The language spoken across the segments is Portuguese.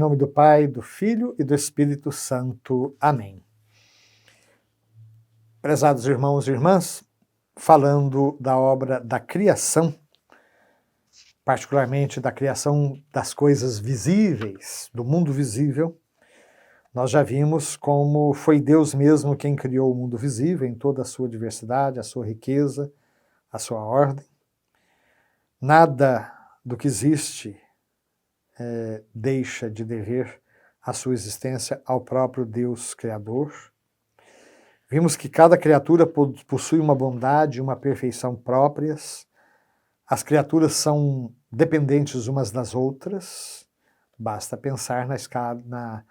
nome do Pai, do Filho e do Espírito Santo. Amém. Prezados irmãos e irmãs, falando da obra da criação, particularmente da criação das coisas visíveis, do mundo visível, nós já vimos como foi Deus mesmo quem criou o mundo visível em toda a sua diversidade, a sua riqueza, a sua ordem. Nada do que existe deixa de dever a sua existência ao próprio Deus Criador. Vimos que cada criatura possui uma bondade e uma perfeição próprias. As criaturas são dependentes umas das outras. Basta pensar na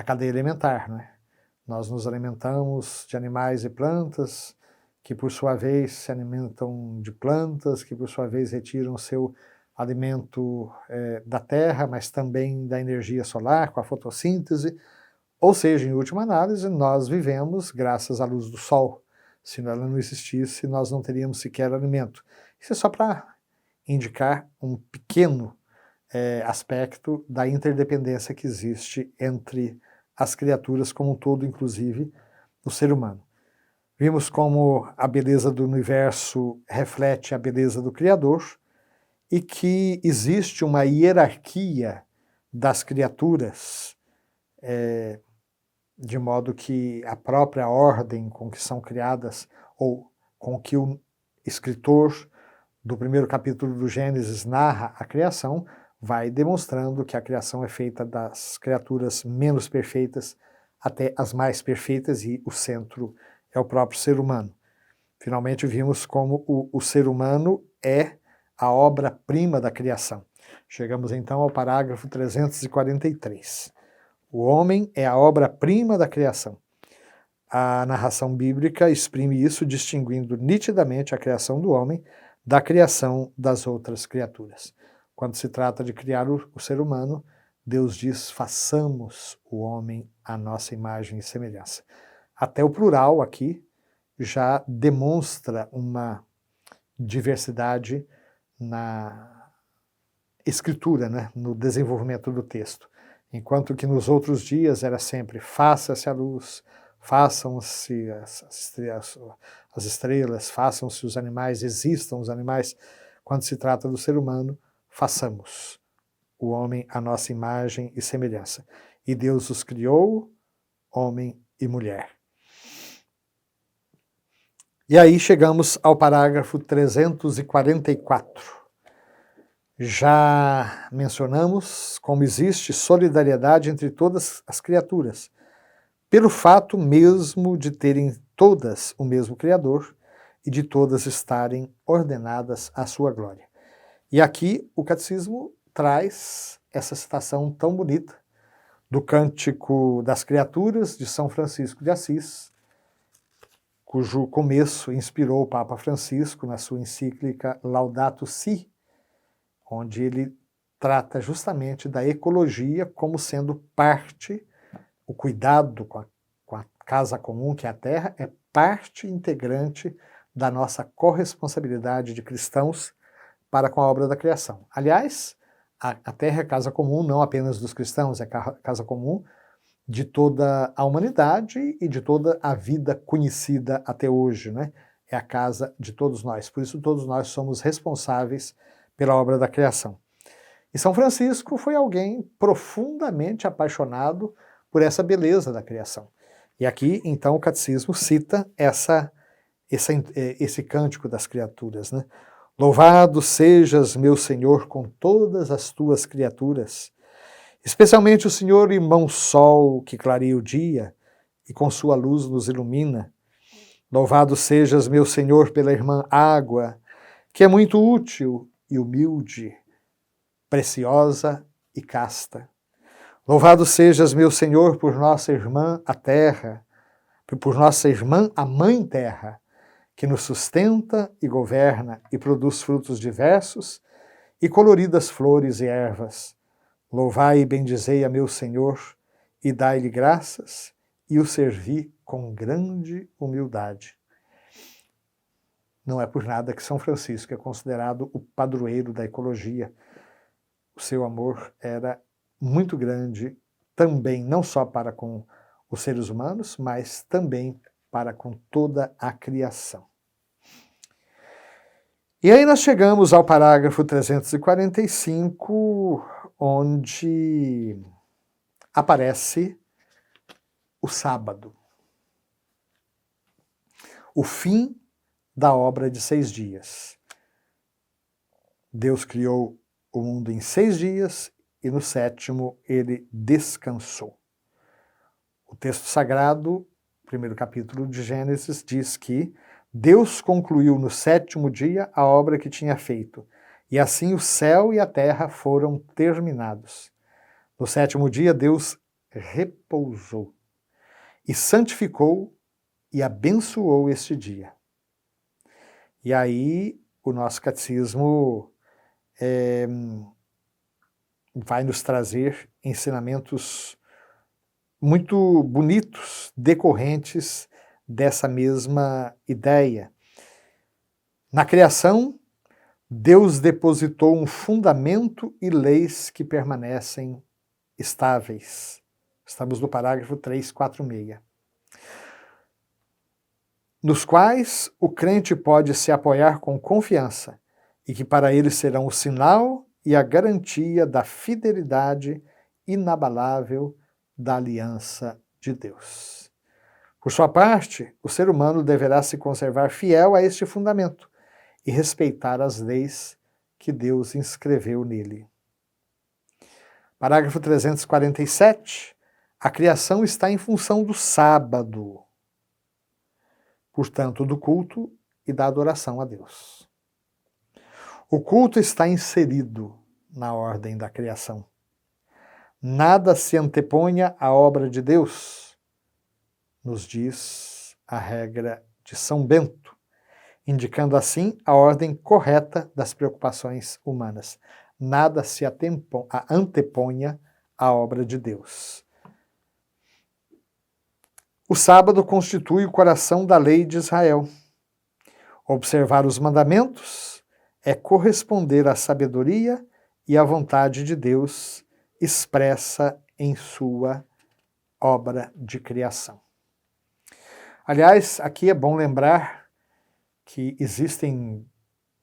cadeia alimentar, não é? Nós nos alimentamos de animais e plantas, que por sua vez se alimentam de plantas, que por sua vez retiram o seu alimento da terra, mas também da energia solar, com a fotossíntese. Ou seja, em última análise, nós vivemos graças à luz do sol. Se ela não existisse, nós não teríamos sequer alimento. Isso é só para indicar um pequeno aspecto da interdependência que existe entre as criaturas como um todo, inclusive o ser humano. Vimos como a beleza do universo reflete a beleza do Criador e que existe uma hierarquia das criaturas, de modo que a própria ordem com que são criadas, ou com que o escritor do primeiro capítulo do Gênesis narra a criação, vai demonstrando que a criação é feita das criaturas menos perfeitas até as mais perfeitas, e o centro é o próprio ser humano. Finalmente vimos como o ser humano é a obra-prima da criação. Chegamos então ao parágrafo 343. O homem é a obra-prima da criação. A narração bíblica exprime isso, distinguindo nitidamente a criação do homem da criação das outras criaturas. Quando se trata de criar o ser humano, Deus diz: façamos o homem à nossa imagem e semelhança. Até o plural aqui já demonstra uma diversidade na escritura, né, no desenvolvimento do texto. Enquanto que nos outros dias era sempre faça-se a luz, façam-se as estrelas, façam-se os animais, existam os animais. Quando se trata do ser humano, façamos o homem à nossa imagem e semelhança. E Deus os criou, homem e mulher. E aí chegamos ao parágrafo 344. Já mencionamos como existe solidariedade entre todas as criaturas, pelo fato mesmo de terem todas o mesmo Criador e de todas estarem ordenadas à sua glória. E aqui o Catecismo traz essa citação tão bonita do Cântico das Criaturas de São Francisco de Assis, cujo começo inspirou o Papa Francisco na sua encíclica Laudato Si, onde ele trata justamente da ecologia como sendo parte, o cuidado com a casa comum, que é a terra, é parte integrante da nossa corresponsabilidade de cristãos para com a obra da criação. Aliás, a terra é casa comum não apenas dos cristãos, é casa comum de toda a humanidade e de toda a vida conhecida até hoje, né? É a casa de todos nós. Por isso todos nós somos responsáveis pela obra da criação. E São Francisco foi alguém profundamente apaixonado por essa beleza da criação. E aqui, então, o Catecismo cita esse cântico das criaturas, né? Louvado sejas, meu Senhor, com todas as tuas criaturas, especialmente o Senhor irmão Sol, que clareia o dia e com sua luz nos ilumina. Louvado sejas, meu Senhor, pela irmã Água, que é muito útil e humilde, preciosa e casta. Louvado sejas, meu Senhor, por nossa irmã a terra, por nossa irmã a mãe terra, que nos sustenta e governa e produz frutos diversos e coloridas flores e ervas. Louvai e bendizei a meu Senhor e dai-lhe graças e o servi com grande humildade. Não é por nada que São Francisco é considerado o padroeiro da ecologia. O seu amor era muito grande também não só para com os seres humanos, mas também para com toda a criação. E aí nós chegamos ao parágrafo 345, onde aparece o sábado. O fim da obra de 6 dias. Deus criou o mundo em 6 dias e no 7º ele descansou. O texto sagrado, primeiro capítulo de Gênesis, diz que Deus concluiu no 7º dia a obra que tinha feito, e assim o céu e a terra foram terminados. No 7º dia Deus repousou e santificou e abençoou este dia. E aí o nosso catecismo vai nos trazer ensinamentos muito bonitos, decorrentes dessa mesma ideia. Na criação, Deus depositou um fundamento e leis que permanecem estáveis. Estamos no parágrafo 346. Nos quais o crente pode se apoiar com confiança e que para ele serão o sinal e a garantia da fidelidade inabalável da aliança de Deus. Por sua parte, o ser humano deverá se conservar fiel a este fundamento e respeitar as leis que Deus inscreveu nele. Parágrafo 347. A criação está em função do sábado, portanto, do culto e da adoração a Deus. O culto está inserido na ordem da criação. Nada se anteponha à obra de Deus, nos diz a regra de São Bento, indicando assim a ordem correta das preocupações humanas. Nada se anteponha à obra de Deus. O sábado constitui o coração da lei de Israel. Observar os mandamentos é corresponder à sabedoria e à vontade de Deus expressa em sua obra de criação. Aliás, aqui é bom lembrar que existem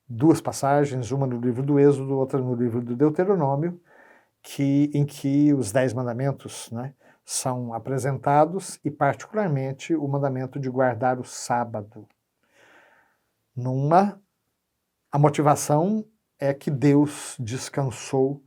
2 passagens, uma no livro do Êxodo, outra no livro do Deuteronômio, em que os 10 mandamentos, são apresentados, e particularmente o mandamento de guardar o sábado. A motivação é que Deus descansou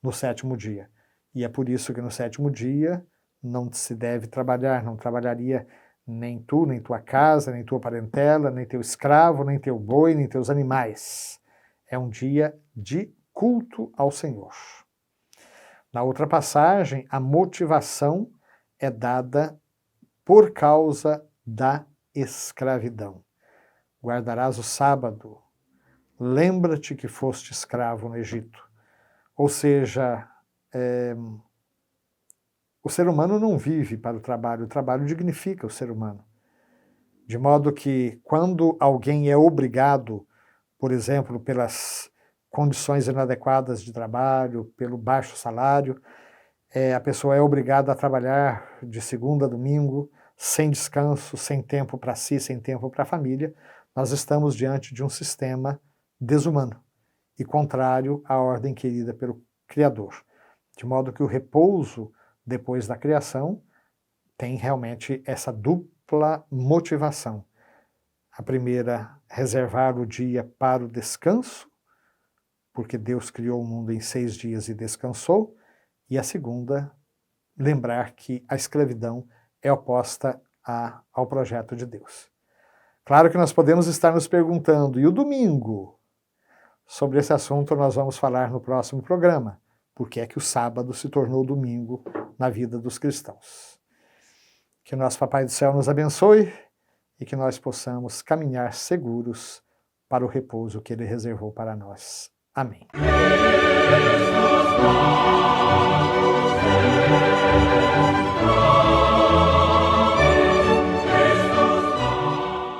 no 7º dia. E é por isso que no 7º dia não se deve trabalhar, não trabalharia nem tu, nem tua casa, nem tua parentela, nem teu escravo, nem teu boi, nem teus animais. É um dia de culto ao Senhor. Na outra passagem, a motivação é dada por causa da escravidão. Guardarás o sábado, lembra-te que foste escravo no Egito. Ou seja, o ser humano não vive para o trabalho dignifica o ser humano. De modo que quando alguém é obrigado, por exemplo, pelas condições inadequadas de trabalho, pelo baixo salário, a pessoa é obrigada a trabalhar de segunda a domingo, sem descanso, sem tempo para si, sem tempo para a família. Nós estamos diante de um sistema desumano e contrário à ordem querida pelo Criador. De modo que o repouso depois da criação tem realmente essa dupla motivação. A primeira, reservar o dia para o descanso, porque Deus criou o mundo em 6 dias e descansou, e a segunda, lembrar que a escravidão é oposta ao projeto de Deus. Claro que nós podemos estar nos perguntando, e o domingo? Sobre esse assunto nós vamos falar no próximo programa, porque é que o sábado se tornou domingo na vida dos cristãos. Que o nosso Papai do Céu nos abençoe e que nós possamos caminhar seguros para o repouso que Ele reservou para nós. Amém.